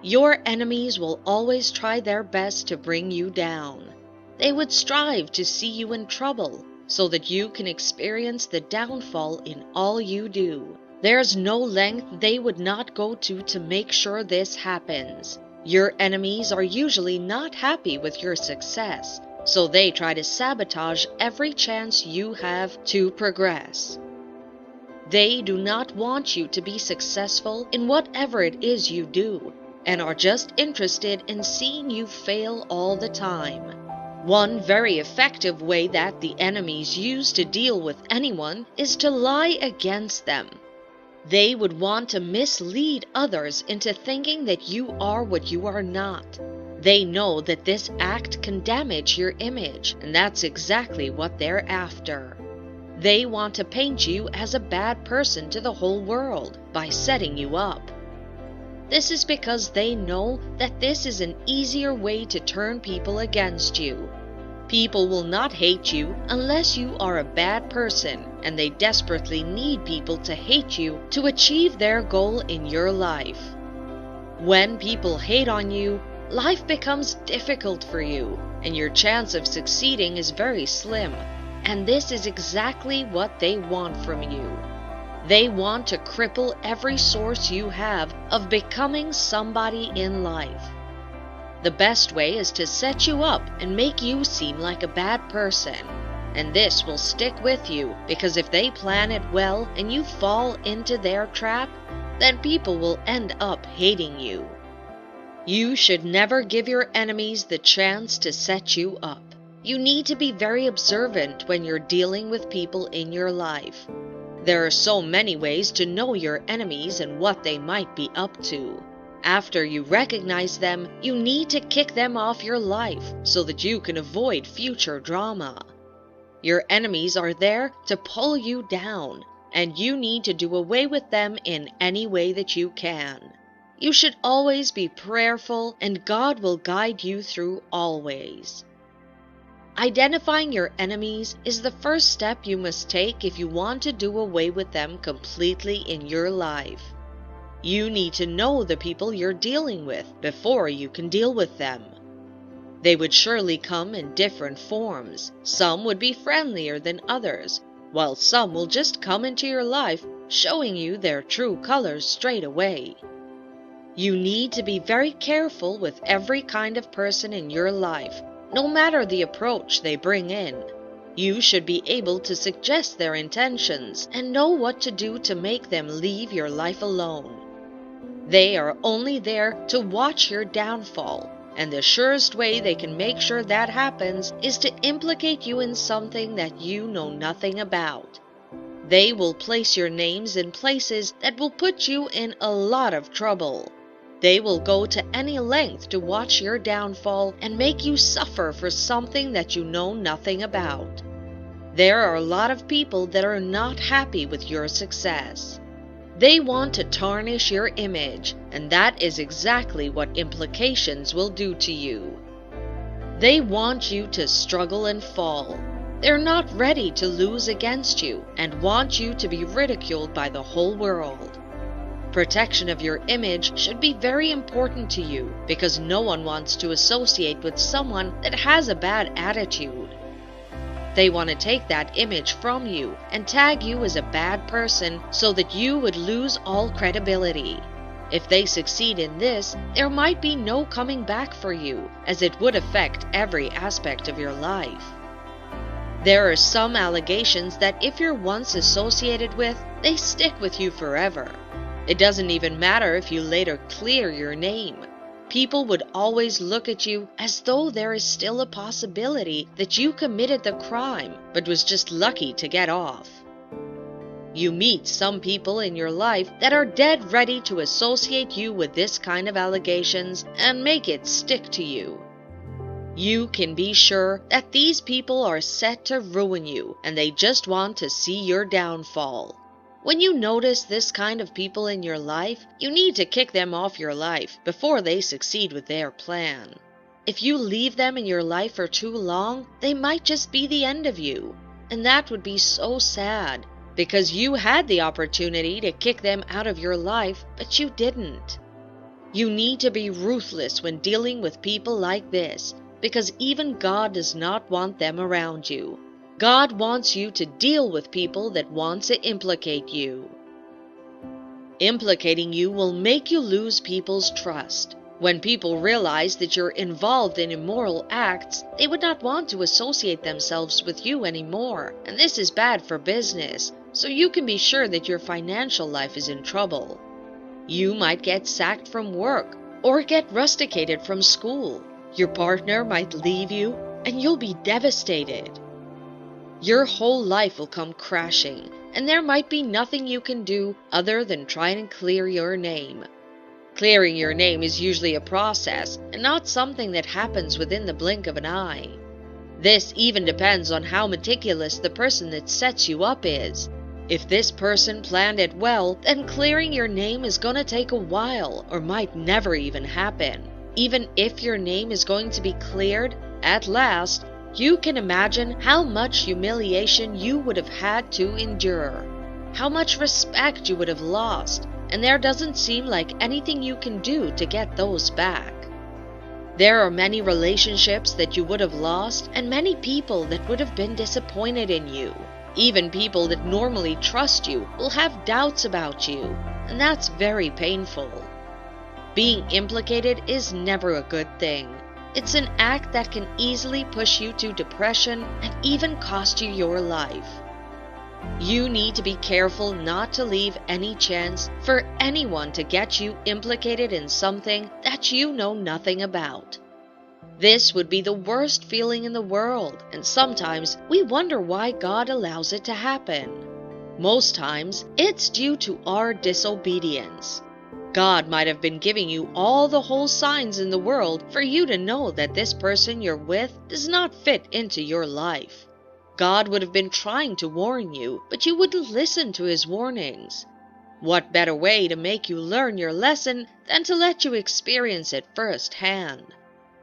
Your enemies will always try their best to bring you down. They would strive to see you in trouble so that you can experience the downfall in all you do. There's no length they would not go to make sure this happens. Your enemies are usually not happy with your success, so they try to sabotage every chance you have to progress. They do not want you to be successful in whatever it is you do, and are just interested in seeing you fail all the time. One very effective way that the enemies use to deal with anyone is to lie against them. They would want to mislead others into thinking that you are what you are not. They know that this act can damage your image, and that's exactly what they're after. They want to paint you as a bad person to the whole world by setting you up. This is because they know that this is an easier way to turn people against you. People will not hate you unless you are a bad person, and they desperately need people to hate you to achieve their goal in your life. When people hate on you, life becomes difficult for you, and your chance of succeeding is very slim. And this is exactly what they want from you. They want to cripple every source you have of becoming somebody in life. The best way is to set you up and make you seem like a bad person. And this will stick with you, because if they plan it well and you fall into their trap, then people will end up hating you. You should never give your enemies the chance to set you up. You need to be very observant when you're dealing with people in your life. There are so many ways to know your enemies and what they might be up to. After you recognize them, you need to kick them off your life so that you can avoid future drama. Your enemies are there to pull you down, and you need to do away with them in any way that you can. You should always be prayerful, and God will guide you through always. Identifying your enemies is the first step you must take if you want to do away with them completely in your life. You need to know the people you're dealing with before you can deal with them. They would surely come in different forms. Some would be friendlier than others, while some will just come into your life showing you their true colors straight away. You need to be very careful with every kind of person in your life, no matter the approach they bring in. You should be able to suggest their intentions and know what to do to make them leave your life alone. They are only there to watch your downfall, and the surest way they can make sure that happens is to implicate you in something that you know nothing about. They will place your names in places that will put you in a lot of trouble. They will go to any length to watch your downfall and make you suffer for something that you know nothing about. There are a lot of people that are not happy with your success. They want to tarnish your image, and that is exactly what implications will do to you. They want you to struggle and fall. They're not ready to lose against you and want you to be ridiculed by the whole world. Protection of your image should be very important to you, because no one wants to associate with someone that has a bad attitude. They want to take that image from you and tag you as a bad person so that you would lose all credibility. If they succeed in this, there might be no coming back for you, as it would affect every aspect of your life. There are some allegations that if you're once associated with, they stick with you forever. It doesn't even matter if you later clear your name. People would always look at you as though there is still a possibility that you committed the crime but was just lucky to get off. You meet some people in your life that are dead ready to associate you with this kind of allegations and make it stick to you. You can be sure that these people are set to ruin you, and they just want to see your downfall. When you notice this kind of people in your life, you need to kick them off your life before they succeed with their plan. If you leave them in your life for too long, they might just be the end of you. And that would be so sad, because you had the opportunity to kick them out of your life, but you didn't. You need to be ruthless when dealing with people like this, because even God does not want them around you. God wants you to deal with people that want to implicate you. Implicating you will make you lose people's trust. When people realize that you're involved in immoral acts, they would not want to associate themselves with you anymore, and this is bad for business, so you can be sure that your financial life is in trouble. You might get sacked from work or get rusticated from school. Your partner might leave you, and you'll be devastated. Your whole life will come crashing, and there might be nothing you can do other than try and clear your name. Clearing your name is usually a process and not something that happens within the blink of an eye. This even depends on how meticulous the person that sets you up is. If this person planned it well, then clearing your name is going to take a while or might never even happen. Even if your name is going to be cleared at last, you can imagine how much humiliation you would have had to endure, how much respect you would have lost, and there doesn't seem like anything you can do to get those back. There are many relationships that you would have lost and many people that would have been disappointed in you. Even people that normally trust you will have doubts about you, and that's very painful. Being implicated is never a good thing. It's an act that can easily push you to depression and even cost you your life. You need to be careful not to leave any chance for anyone to get you implicated in something that you know nothing about. This would be the worst feeling in the world, and sometimes we wonder why God allows it to happen. Most times, it's due to our disobedience. God might have been giving you all the whole signs in the world for you to know that this person you're with does not fit into your life. God would have been trying to warn you, but you wouldn't listen to his warnings. What better way to make you learn your lesson than to let you experience it firsthand?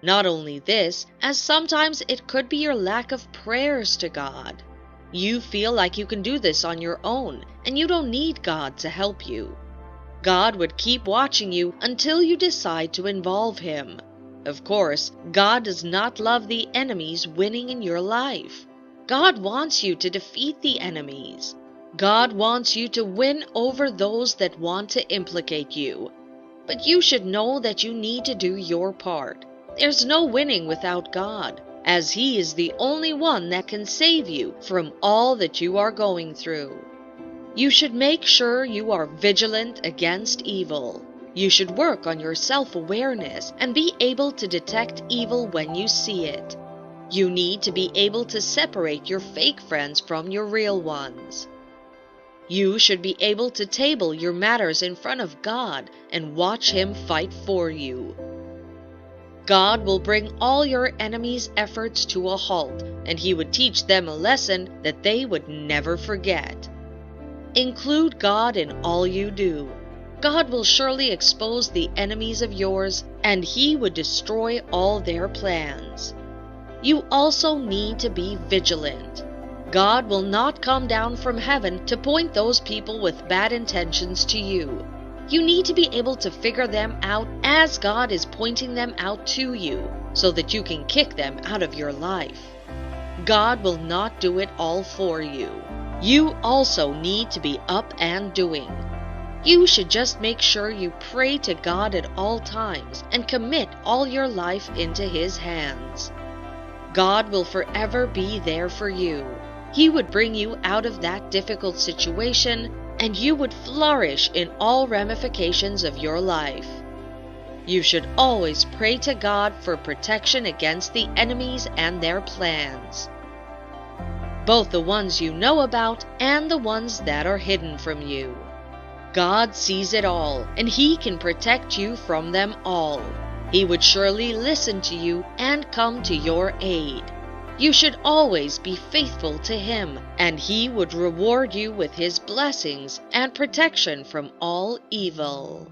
Not only this, as sometimes it could be your lack of prayers to God. You feel like you can do this on your own, and you don't need God to help you. God would keep watching you until you decide to involve him. Of course, God does not love the enemies winning in your life. God wants you to defeat the enemies. God wants you to win over those that want to implicate you. But you should know that you need to do your part. There's no winning without God, as he is the only one that can save you from all that you are going through. You should make sure you are vigilant against evil. You should work on your self-awareness and be able to detect evil when you see it. You need to be able to separate your fake friends from your real ones. You should be able to table your matters in front of God and watch him fight for you. God will bring all your enemies' efforts to a halt, and he would teach them a lesson that they would never forget. Include God in all you do. God will surely expose the enemies of yours, and he would destroy all their plans. You also need to be vigilant. God will not come down from heaven to point those people with bad intentions to you. You need to be able to figure them out as God is pointing them out to you, so that you can kick them out of your life. God will not do it all for you. You also need to be up and doing. You should just make sure you pray to God at all times and commit all your life into his hands. God will forever be there for you. He would bring you out of that difficult situation, and you would flourish in all ramifications of your life. You should always pray to God for protection against the enemies and their plans, both the ones you know about and the ones that are hidden from you. God sees it all, and he can protect you from them all. He would surely listen to you and come to your aid. You should always be faithful to him, and he would reward you with his blessings and protection from all evil.